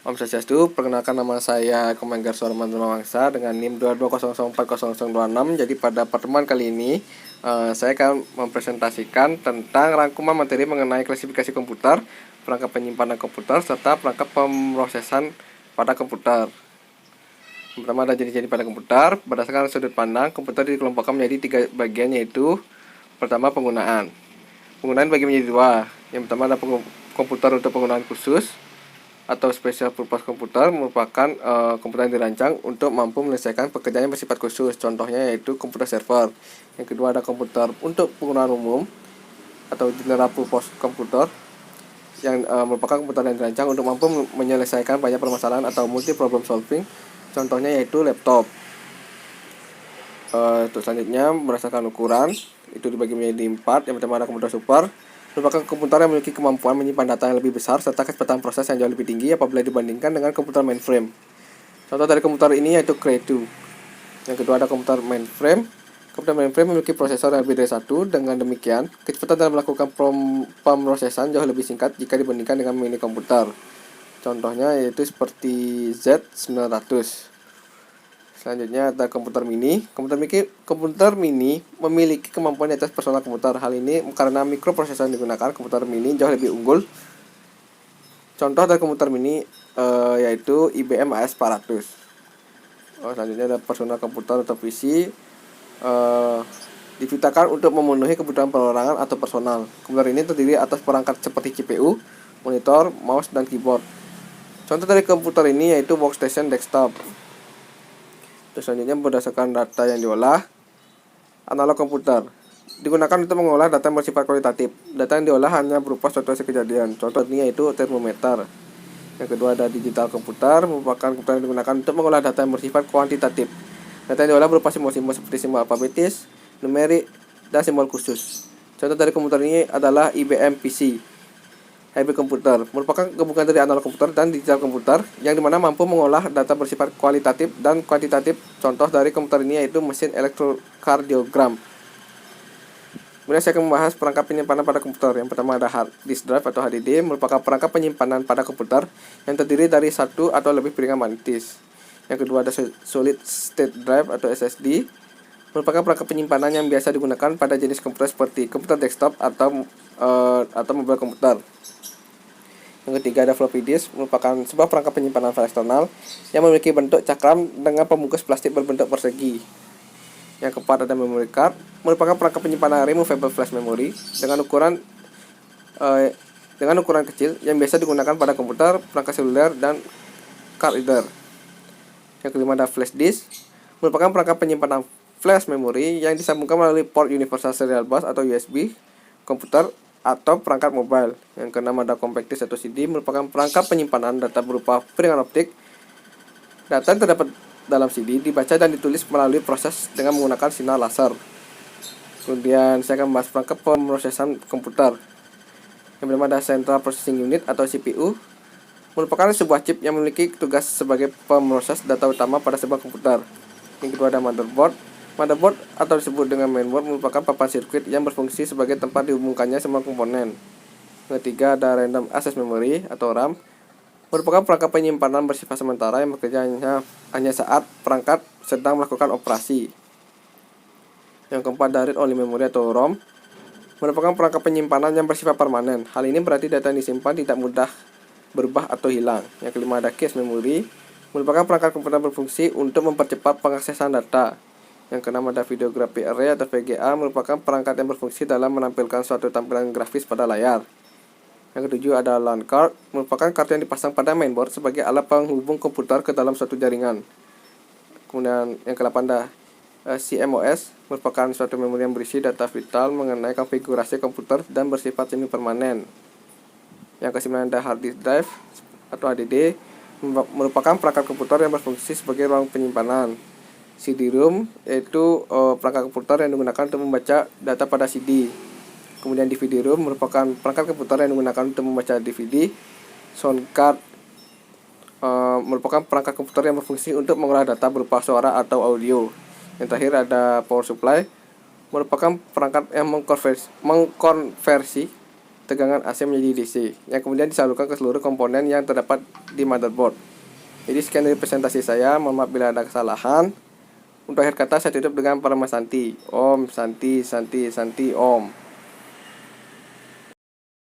Om Swastiastu, perkenalkan nama saya Komanggar Suarman Mawangsa dengan NIM 2200400026. Jadi pada pertemuan kali ini saya akan mempresentasikan tentang rangkuman materi mengenai klasifikasi komputer, perangkat penyimpanan komputer, serta perangkat pemrosesan pada komputer. Pertama ada jenis-jenis pada komputer. Berdasarkan sudut pandang, komputer dikelompokkan menjadi 3 bagian, yaitu pertama penggunaan. Penggunaan bagi menjadi 2. Yang pertama ada komputer untuk penggunaan khusus atau special purpose komputer, merupakan komputer yang dirancang untuk mampu menyelesaikan pekerjaan yang bersifat khusus. Contohnya yaitu komputer server. Yang kedua ada komputer untuk penggunaan umum atau general purpose komputer, yang merupakan komputer yang dirancang untuk mampu menyelesaikan banyak permasalahan atau multi problem solving. Contohnya yaitu laptop. Untuk selanjutnya berdasarkan ukuran itu dibagi menjadi 4. Yang pertama ada komputer super, merupakan komputer yang memiliki kemampuan menyimpan data yang lebih besar serta kecepatan proses yang jauh lebih tinggi apabila dibandingkan dengan komputer mainframe. Contoh dari komputer ini yaitu Cray2. Yang kedua ada komputer mainframe. Komputer mainframe memiliki prosesor yang lebih dari 1. Dengan demikian, kecepatan dalam melakukan pemrosesan jauh lebih singkat jika dibandingkan dengan mini komputer. Contohnya yaitu seperti Z900. Selanjutnya ada komputer mini. Komputer mini memiliki kemampuan di atas personal komputer. Hal ini karena mikroprosesor yang digunakan, komputer mini jauh lebih unggul. Contoh dari komputer mini yaitu IBM AS400. Selanjutnya ada personal komputer atau PC. Diciptakan untuk memenuhi kebutuhan perorangan atau personal. Komputer ini terdiri atas perangkat seperti CPU, monitor, mouse, dan keyboard. Contoh dari komputer ini yaitu workstation desktop. Terus selanjutnya berdasarkan data yang diolah, analog komputer digunakan untuk mengolah data yang bersifat kualitatif. Data yang diolah hanya berupa situasi kejadian. Contohnya yaitu termometer. Yang kedua ada digital komputer, merupakan komputer yang digunakan untuk mengolah data yang bersifat kuantitatif. Data yang diolah berupa simbol-simbol seperti simbol alfabetis, numerik, dan simbol khusus. Contoh dari komputer ini adalah IBM PC. Hybrid komputer merupakan gabungan dari analog komputer dan digital komputer yang dimana mampu mengolah data bersifat kualitatif dan kuantitatif. Contoh dari komputer ini yaitu mesin elektrokardiogram. Kemudian saya akan membahas perangkat penyimpanan pada komputer. Yang pertama ada hard disk drive atau HDD, merupakan perangkat penyimpanan pada komputer yang terdiri dari satu atau lebih piringan magnetis. Yang kedua ada solid state drive atau SSD, merupakan perangkat penyimpanan yang biasa digunakan pada jenis komputer seperti komputer desktop atau mobile komputer. Yang ketiga ada floppy disk, merupakan sebuah perangkat penyimpanan file eksternal yang memiliki bentuk cakram dengan pembungkus plastik berbentuk persegi. Yang keempat ada memory card, merupakan perangkat penyimpanan removable flash memory dengan ukuran kecil yang biasa digunakan pada komputer, perangkat seluler, dan card reader. Yang kelima ada flash disk, merupakan perangkat penyimpanan flash memory yang disambungkan melalui port Universal Serial Bus atau USB komputer atau perangkat mobile. Yang keenam ada compact disk atau CD, merupakan perangkat penyimpanan data berupa piringan optik. Data yang terdapat dalam CD dibaca dan ditulis melalui proses dengan menggunakan sinar laser. Kemudian saya akan membahas perangkat pemrosesan komputer. Yang pertama ada Central Processing Unit atau CPU, merupakan sebuah chip yang memiliki tugas sebagai pemroses data utama pada sebuah komputer. Yang kedua ada motherboard. Motherboard atau disebut dengan mainboard merupakan papan sirkuit yang berfungsi sebagai tempat dihubungkannya semua komponen. Yang ketiga ada random access memory atau RAM, merupakan perangkat penyimpanan bersifat sementara yang bekerja hanya saat perangkat sedang melakukan operasi. Yang keempat ada read only memory atau ROM, merupakan perangkat penyimpanan yang bersifat permanen. Hal ini berarti data yang disimpan tidak mudah berubah atau hilang. Yang kelima ada cache memory, merupakan perangkat komputer berfungsi untuk mempercepat pengaksesan data. Yang keenam ada video graphic array atau VGA, merupakan perangkat yang berfungsi dalam menampilkan suatu tampilan grafis pada layar. Yang ketujuh ada LAN card, merupakan kartu yang dipasang pada mainboard sebagai alat penghubung komputer ke dalam suatu jaringan. Kemudian yang ke-8 ada CMOS, merupakan suatu memori yang berisi data vital mengenai konfigurasi komputer dan bersifat semi permanen. Yang ke-9 ada hard disk drive atau HDD, merupakan perangkat komputer yang berfungsi sebagai ruang penyimpanan. CD-ROM yaitu perangkat komputer yang digunakan untuk membaca data pada CD. Kemudian DVD-ROM merupakan perangkat komputer yang digunakan untuk membaca DVD. Sound card merupakan perangkat komputer yang berfungsi untuk mengolah data berupa suara atau audio. Yang terakhir ada power supply, merupakan perangkat yang mengkonversi tegangan AC menjadi DC, yang kemudian disalurkan ke seluruh komponen yang terdapat di motherboard. Jadi sekian dari presentasi saya, mohon maaf bila ada kesalahan. Untuk akhir kata saya tutup dengan Parama Santi. Om Santi Santi Santi Om.